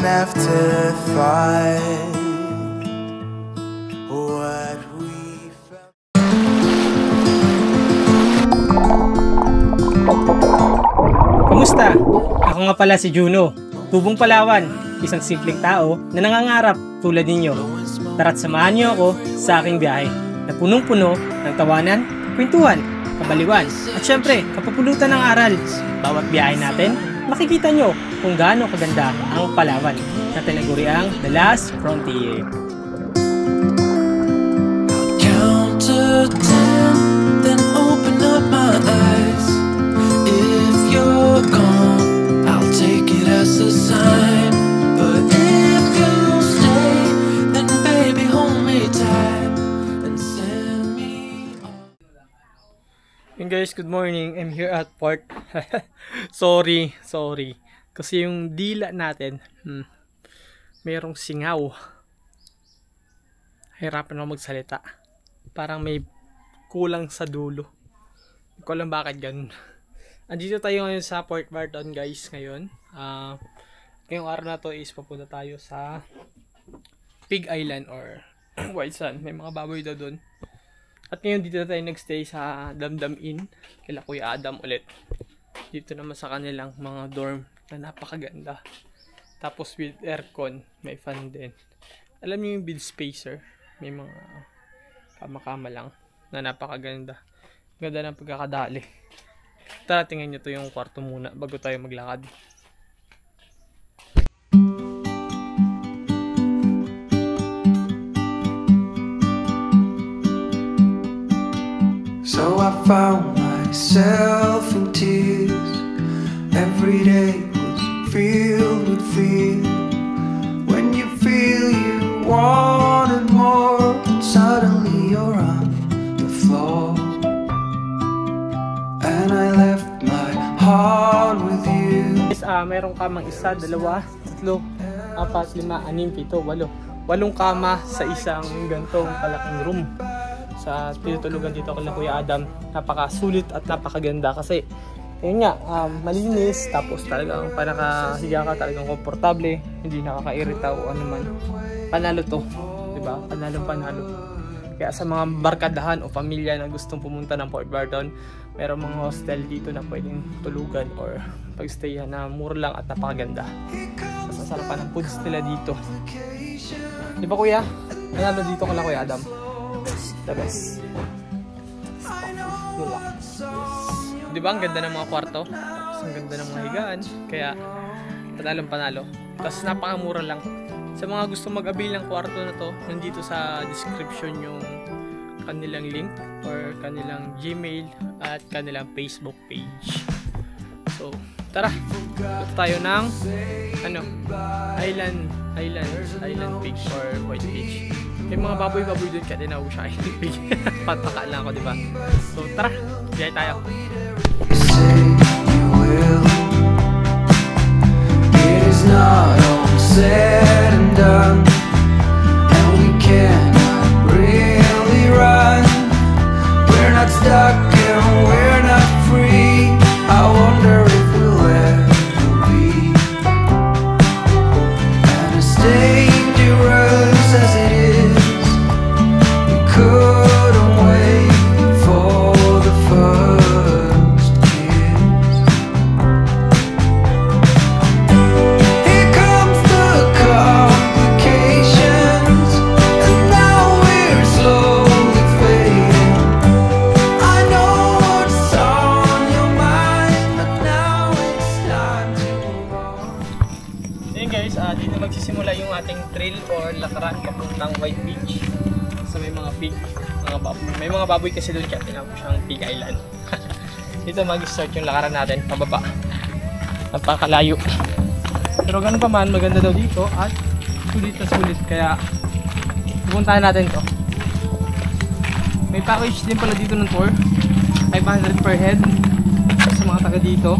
afterthought. What we felt. Kamusta? Ako nga pala si Juno, tubong Palawan, isang simpleng tao na nangangarap tulad ninyo. Tara't samahan niyo ako sa aking biyahe na punong-puno ng tawanan, kwentuhan, kabaliwan, at syempre, kapupulutan ng aral. Bawat biyahe natin, makikita nyo kung gaano kaganda ang Palawan na tinaguriang The Last Frontier. Count to 10, then open up my eyes. If you're gone, I'll take it as a sign. But if you stay, then baby hold me tight and send me on. Hey guys, good morning. I'm here at port. sorry. Kasi yung dila natin, mayroong singaw. Hirapan ako magsalita. Parang may kulang sa dulo. Hindi ko alam bakit ganun. Andito tayo ngayon sa Port Barton guys ngayon. Ngayong araw na to is papunta tayo sa Pig Island or White Sand. May mga baboy daw doon. At ngayon dito tayo nagstay sa Damdam Inn. Kila Kuya Adam ulit. Dito naman sa kanilang mga dorm na napakaganda. Tapos with aircon, may fan din. Alam niyo yung bed spacer, may mga kama-kama lang na napakaganda. Ganda ng pagkakadali. Tara, tingnan nyo to yung kwarto muna bago tayo maglakad. So I found myself in tears. Every day was filled with fear. When you feel you wanted more, and suddenly you're on the floor. And I left my heart with you. Meron kamang isa, dalawa, tatlo, apat, lima, anim, pito, walo. Walong kama sa isang gantong kalaking room. Sa tinutulugan dito kay Kuya Adam, napakasulit at napakaganda kasi yun nga, malinis, tapos talagang panakahiga ka, talagang komportable, hindi nakakairita o ano man. Panalo to, diba? Panalo. Kaya sa mga barkadahan o pamilya na gustong pumunta ng Port Barton, merong mga hostel dito na pwedeng tulugan or pagstayan na mura lang at napakaganda. Masasarapan ng foods nila dito. Di ba kuya? Panalo dito kala Kuya Adam. The best. Yes. Di ba ang ganda ng mga kwarto? Tapos ang ganda ng mga higaan. Kaya panalo. Tapos napakamura lang. Sa mga gusto mag-avail ng kwarto na to, nandito sa description yung kanilang link or kanilang Gmail at kanilang Facebook page. So, tara. Punta tayo ng Island Beach or White Beach. May mga baboy-baboy doon kaya tinawag siya Island Beach. Pataka lang ako, diba? So, tara. Biyay tayo. It is not all said and done, and we cannot really run. We're not stuck and we're not free. I wonder if we'll ever be. And as dangerous as it is, we couldn't wait for the first kiss. Here comes the complications, and now we're slowly fading. I know what's on your mind, but now it's time to move on. Ayun guys, dito magsisimula yung ating trail or lakaran papuntang White Beach. So may mga pig, may mga baboy kasi doon kaya tinawag siyang Pig Island. Dito mag-start yung lakaran natin pababa. Napakalayo. Pero ganun pa man, maganda daw dito at sulit na sulit. Kaya pupuntahan natin to. May package din pala dito ng tour. 500 per head sa mga taga dito.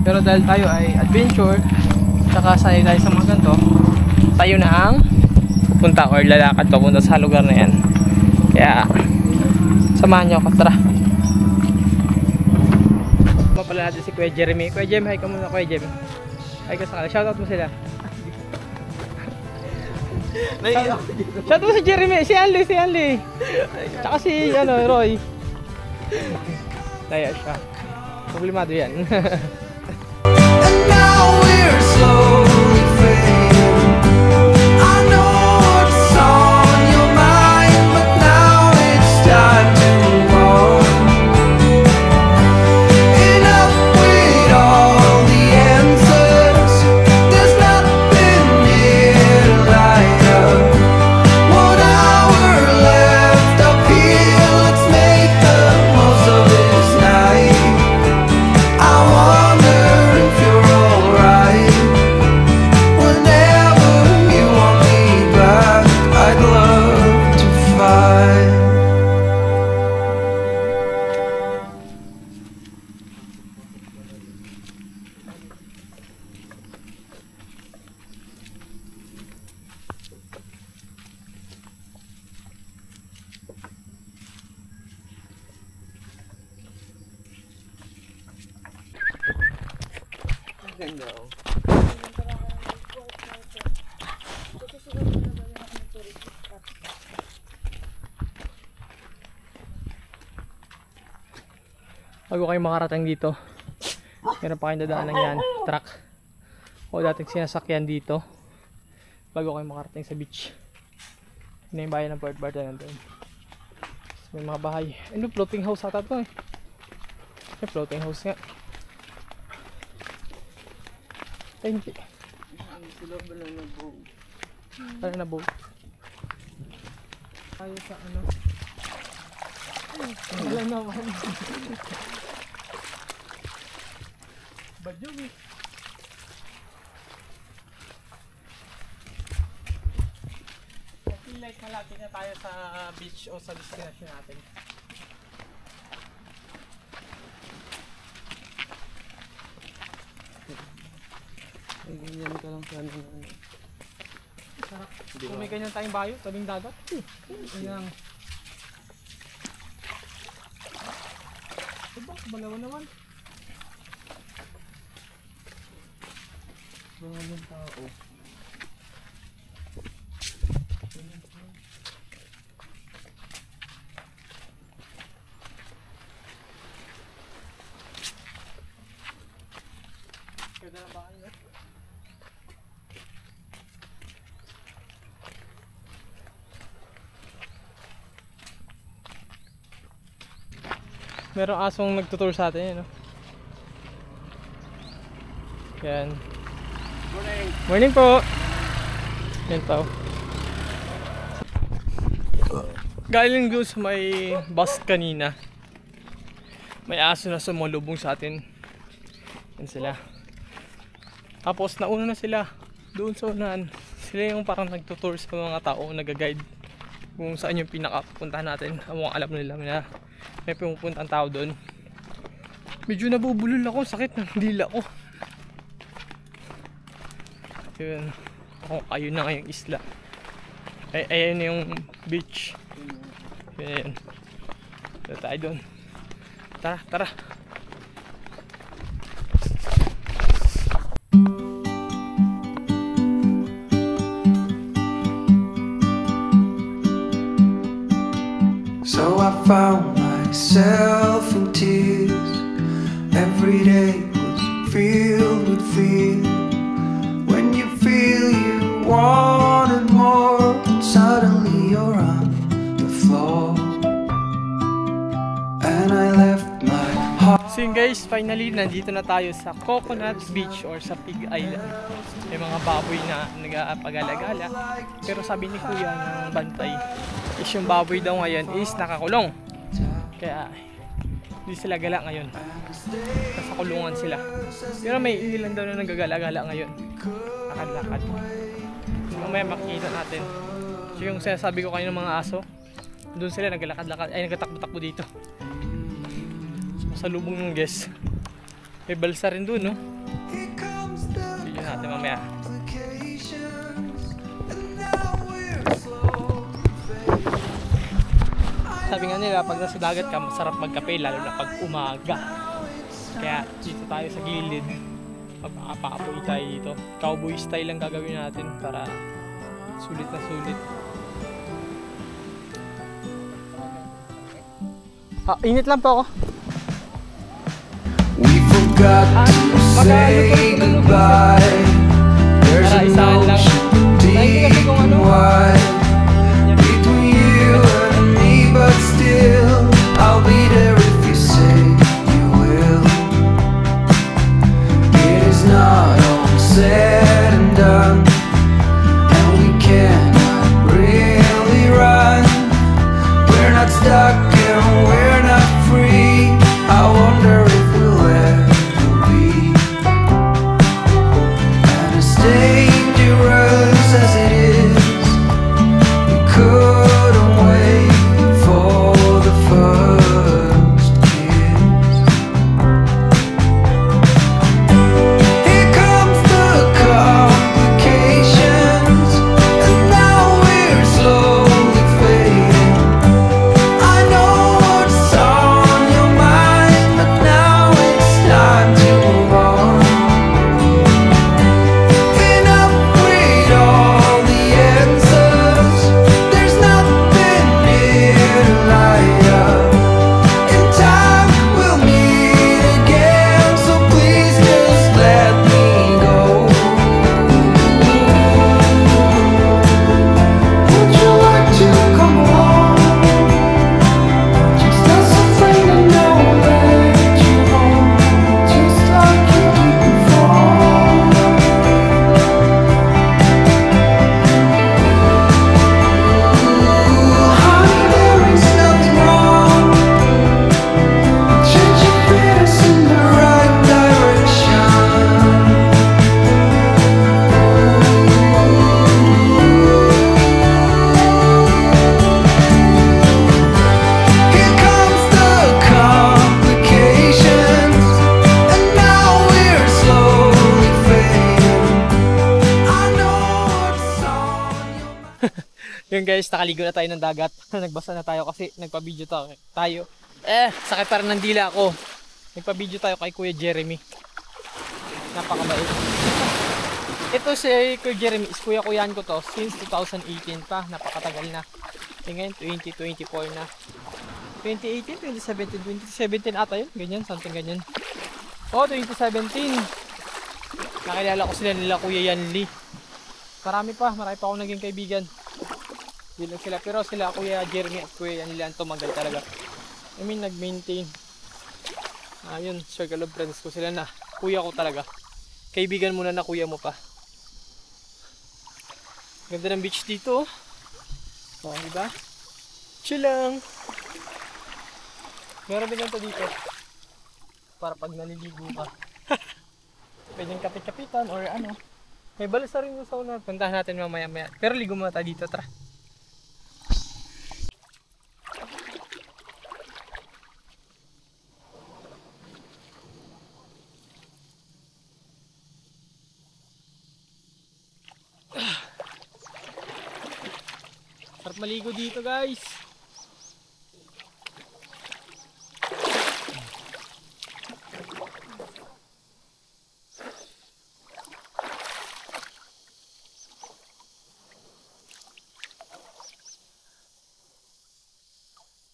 Pero dahil tayo ay adventure, saka sanay tayo sa mga ganito, tayo na ang punta or lalakad papunta sa lugar na yan. Kaya samahan nyo ako, tara. Mapala natin si Kuya Jeremy. Kuya Jem, hi ka muna Kuya Jem. Hi ka sa kanila, shoutout mo sila. Shout mo si Jeremy, si Anli. Tsaka si Roy. Naya siya. Problemado yan. And now we're slowly fading. I know what's on your mind, but now it's time to move on. Enough with all the answers. There's nothing here to light up. 1 hour left up here. Let's make the most of this night. I wonder if you're alright. Whenever you want me back, I'd love to fight. Bago kayo makarating dito, meron pa kayong dadaanan yan, truck o dating sinasakyan dito bago kayo makarating sa beach. Yun na yung bayan ng Port Barton nandun. May mga bahay. Ano, floating house ata to eh. May floating house nga. Ay hindi. Ano na boat? Tayo sa ano? Wala naman. Badyo eh. I feel like malapit na tayo sa beach o sa destination natin. Ay, ganyan ka lang sana. Sarap. Kung may ganyan tayong bayo, tabing dagat. Ganyan. Diba? Balawa naman. Maraming tao. Ganda na ba kayo? Merong asong nagtutur sa atin, no? Yan. Morning! Morning po! Yan po. Galing doon sa may bus kanina. May aso na sumalubong sa atin. Yan sila. Tapos nauna na sila. Doon sa unahan. Sila yung parang nagtutur sa mga tao, nag-guide kung saan yung pinakapuntahan natin. Mukhang alam nila na may pumupunta ang tao doon. Medyo nabubulol ako, sakit ng dila ko. Yun. Oh, ayun na nga yung isla. Ay, ayun na yung beach. Yun. Ito tayo doon. Tara, tara. So I found myself in tears. Every day was filled with fear. When you feel you wanted more, and suddenly you're on the floor. And I left my heart. So yun guys, finally nandito na tayo sa Coconut Beach or sa Pig Island. May mga baboy na nag-aapagala-gala. Pero sabi ni Kuya ng bantay is yung baboy daw ngayon is nakakulong. Kaya hindi sila gala ngayon. Nasa kulungan sila. Pero may ilan daw na nagagala-gala ngayon. Lakad-lakad. Mamaya makikita natin. So yung sinasabi ko kayo ng mga aso, doon sila naglalakad-lakad, ay nagtatakbo-takbo dito. Sa lubong ng guest. May balsa rin doon, no? Video natin mamaya. Sabi nga nila, pag nasa dagat ka, masarap magkape, lalo na pag umaga. Kaya dito tayo sa gilid. Magpapaapoy tayo dito. Cowboy style lang gagawin natin para Sulit na sulit. Init lang po ako. We forgot to say goodbye. There's an ocean deep and wide between you and me, but still I'll be there if you say you will. It is not all said and done, and we cannot really run. We're not stuck and we're not free. I wonder if we'll ever be. And as dangerous as it is, we couldn't wait for the first kiss. Here comes the complications, and now we're slowly fading. I know what's on your mind, but now it's time to move on. Enough with all the answers. There's nothing here to light up. In time we'll meet again, so please just let me go. Would you like to come along? Just as afraid I know that you won't, just like you did before. Honey, there is nothing wrong. Change your fears in the right direction. Here comes the complications, and now we're slowly fading. I know what's on your mind. Yun guys, nakaligo na tayo ng dagat. Nagbasa na tayo kasi nagpa-video tayo. Sakit pa rin ng dila ako. Nagpa-video tayo kay Kuya Jeremy. Napakabait. Ito si Kuya Jeremy, is kuya-kuyan ko to since 2018 pa. Napakatagal na. Ngayon 2024 na. 2018, 2017 ata yun. Ganyan, something ganyan. 2017. Nakilala ko sila nila Kuya Yanli. Marami pa akong naging kaibigan. Hindi lang sila, pero sila Kuya Jeremy at Kuya Yanli ang tumagal talaga. I mean, nag-maintain. Yun, circle of friends ko sila na. Kuya ko talaga. Kaibigan mo na kuya mo pa. Ganda ng beach dito. Diba? Chill lang. Meron din ganito dito. Para pag naliligo ka. Pwedeng kapit-kapitan or ano. May balasa rin yung sauna. Puntahan natin mamaya-maya. Pero ligo muna tayo dito, tara. Sarap maligo dito, guys.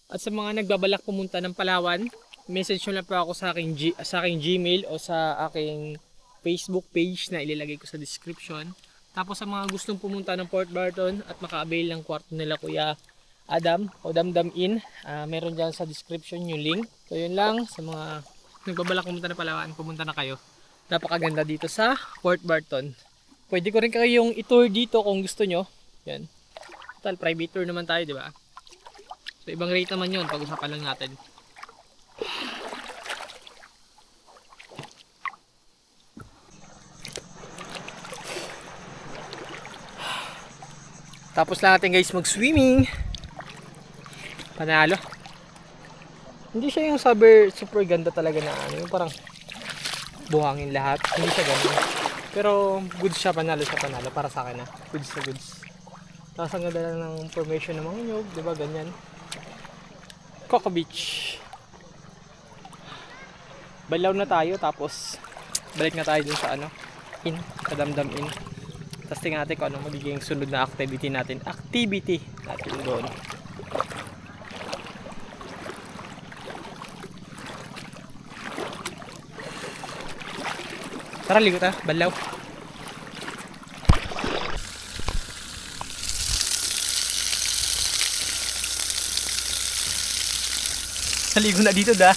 At sa mga nagbabalak pumunta ng Palawan, message nyo lang po ako sa aking Gmail o sa aking Facebook page na ilalagay ko sa description. Tapos sa mga gustong pumunta ng Port Barton at maka-avail ng kwarto nila Kuya Adam o Damdam Inn, meron dyan sa description yung link. So yun lang, sa mga nagbabalak pumunta ng Palawan, pumunta na kayo. Napakaganda dito sa Port Barton. Pwede ko rin kayong i-tour dito kung gusto nyo. Yan. Total, private tour naman tayo, di ba? So ibang rate naman yun, pag-usapan lang natin. Tapos lang natin guys mag-swimming. Panalo. Hindi siya yung super ganda talaga na ano, yung parang buhangin lahat. Hindi siya ganun. Pero goods siya, panalo para sa akin na. Goods na goods. Tapos ang ganda lang ng formation ng mga nyug, diba ganyan. Coco Beach. Balaw na tayo tapos balik na tayo dun sa ano, Inn, sa Damdam Inn. Tapos tingnan natin kung ano magiging sunod na activity natin. Doon. Tara, ligo ta, balaw. Naligo na dito da.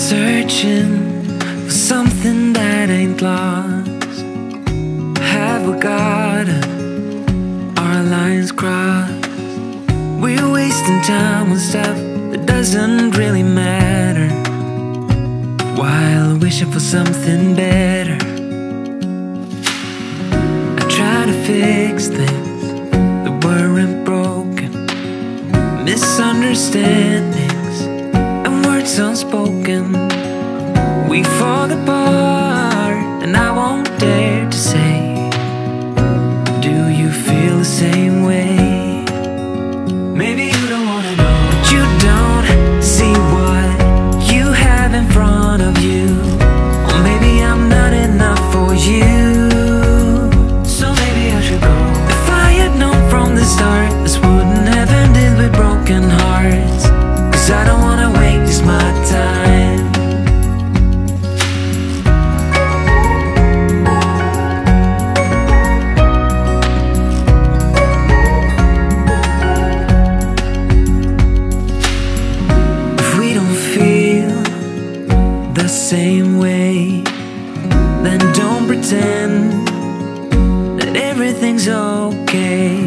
Searching for something that ain't lost. Have we got it? Our lines crossed. We're wasting time on stuff that doesn't really matter, while wishing for something better. I try to fix things that weren't broken, misunderstandings and words unspoken. We fall apart, and I won't dare to say, do you feel the same way? Maybe you don't wanna know, but you don't see what you have in front of you. Or maybe I'm not enough for you, so maybe I should go. If I had known from the start, this wouldn't have ended with broken hearts. Cause I don't wanna waste my time. The same way, then don't pretend that everything's okay.